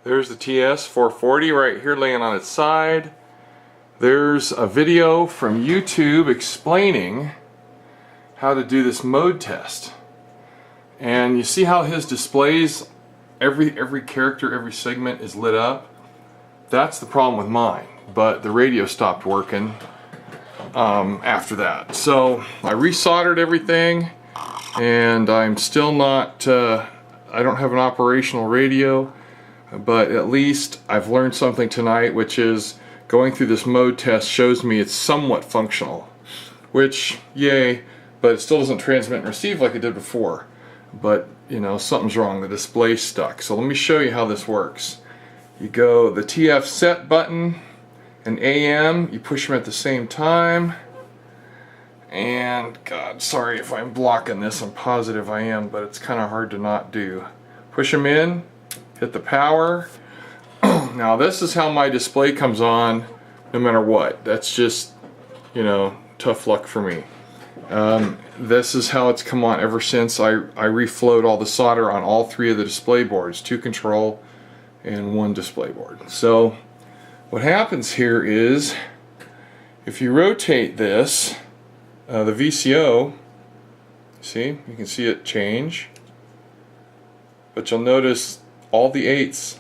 There's the TS-440 right here laying on its side. There's a video from YouTube explaining how to do this mode test. And you see how his displays, every character, every segment is lit up? That's the problem with mine, but the radio stopped working after that. So I resoldered everything, and I'm still not, I don't have an operational radio, but at least I've learned something tonight, which is going through this mode test shows me it's somewhat functional, which, yay, but it still doesn't transmit and receive like it did before. But, you know, something's wrong, the display's stuck. So let me show you how this works. You go the TF set button and AM, you push them at the same time. And, God, sorry if I'm blocking this, I'm positive I am, but it's kind of hard to not do. Push them in, hit the power. Now this is how my display comes on no matter what. That's just, you know, tough luck for me. This is how it's come on ever since I reflowed all the solder on all three of the display boards, 2 control and 1 display board. So what happens here is if you rotate this, the VCO, see, you can see it change, but you'll notice all the 8s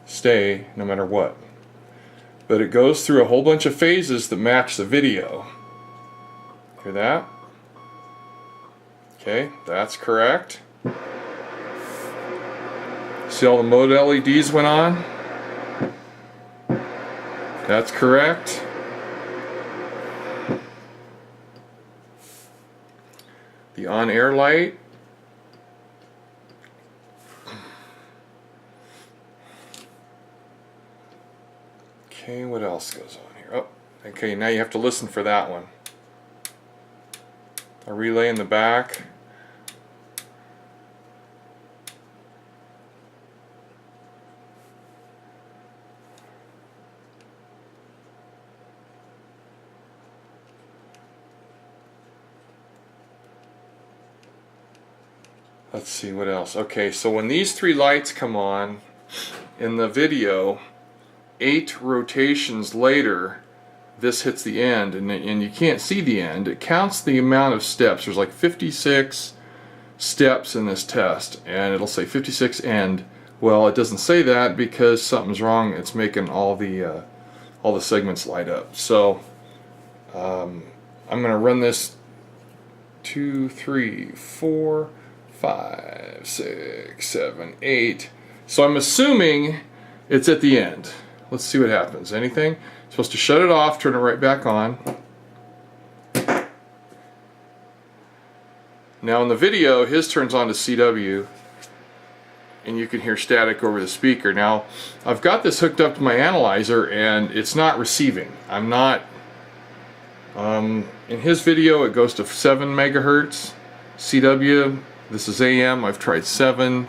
stay no matter what. But it goes through a whole bunch of phases that match the video. Hear that? Okay, that's correct. See all the mode LEDs went on? That's correct. The on-air light. Okay, what else goes on here? Oh, okay, now you have to listen for that one. A relay in the back. Let's see what else. Okay, so when these 3 lights come on in the video, 8 rotations later, this hits the end, and you can't see the end. It counts the amount of steps. There's like 56 steps in this test, and it'll say 56 end. Well, it doesn't say that because something's wrong. It's making all the segments light up. So I'm going to run this 2, 3, 4, 5, 6, 7, 8. So I'm assuming it's at the end. Let's see what happens. Anything? Supposed to shut it off, turn it right back on. Now in the video, his turns on to CW, and you can hear static over the speaker. Now, I've got this hooked up to my analyzer, and it's not receiving. I'm not. In his video, it goes to 7 megahertz CW. This is AM. I've tried 7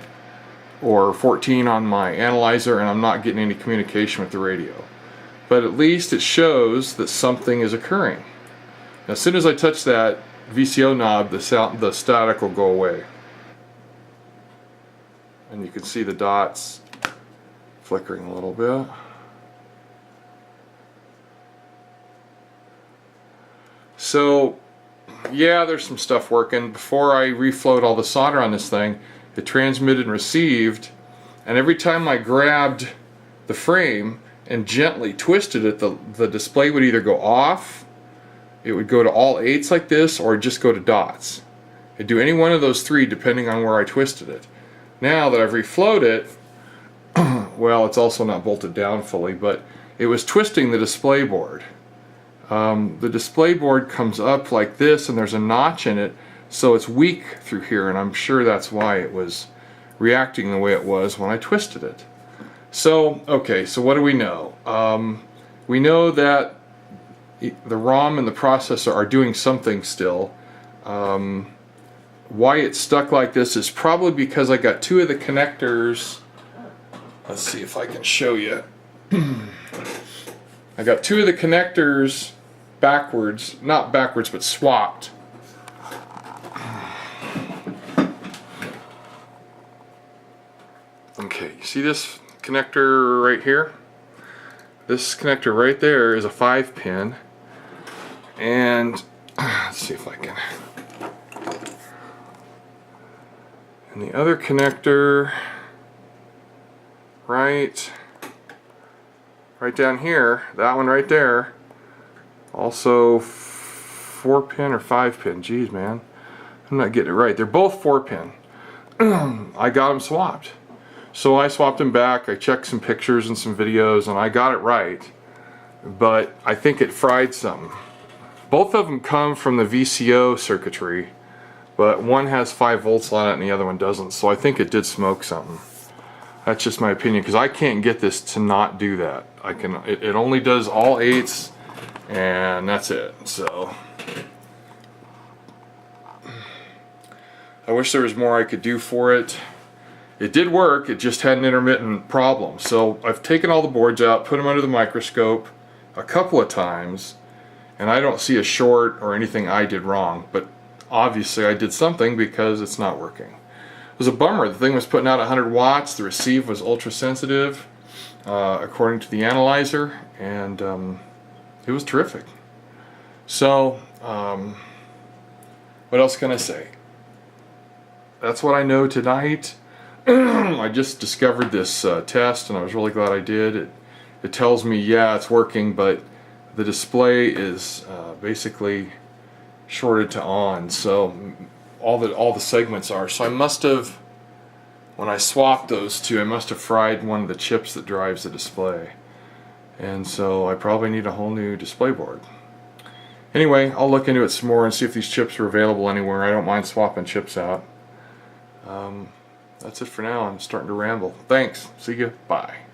or 14 on my analyzer, and I'm not getting any communication with the radio. But at least it shows that something is occurring. Now, as soon as I touch that VCO knob, the static will go away. And you can see the dots flickering a little bit. So, yeah, there's some stuff working. Before I reflowed all the solder on this thing, it transmitted and received, and every time I grabbed the frame and gently twisted it, the display would either go off, it would go to all 8s like this, or just go to dots. It'd do any one of those 3 depending on where I twisted it. Now that I've reflowed it, well, it's also not bolted down fully, but it was twisting the display board. The display board comes up like this, and there's a notch in it, so it's weak through here, and I'm sure that's why it was reacting the way it was when I twisted it. So, okay, so what do we know? We know that the ROM and the processor are doing something still. Why it's stuck like this is probably because I got 2 of the connectors. Let's see if I can show you. I got 2 of the connectors backwards, not backwards, but swapped. Okay, you see this connector right here. This connector right there is a 5-pin, and let's see if I can. And the other connector right down here, that one right there, also 4-pin or 5-pin. Geez, man, I'm not getting it right. They're both 4-pin. I got them swapped. So I swapped them back. I checked some pictures and some videos, and I got it right. But I think it fried something. Both of them come from the VCO circuitry, but one has 5 volts on it and the other one doesn't. So I think it did smoke something. That's just my opinion, because I can't get this to not do that. It only does all 8s, and that's it. So I wish there was more I could do for it. It did work, it just had an intermittent problem. So I've taken all the boards out, put them under the microscope a couple of times, and I don't see a short or anything I did wrong, but obviously I did something because it's not working. It was a bummer. The thing was putting out 100 watts, the receive was ultra sensitive, according to the analyzer, and it was terrific. So, what else can I say? That's what I know tonight. I just discovered this test, and I was really glad I did. It tells me, yeah, it's working, but the display is basically shorted to on, so all the segments are. So I must have, when I swapped those two, I must have fried one of the chips that drives the display, and so I probably need a whole new display board. Anyway, I'll look into it some more and see if these chips are available anywhere. I don't mind swapping chips out. That's it for now. I'm starting to ramble. Thanks. See you. Bye.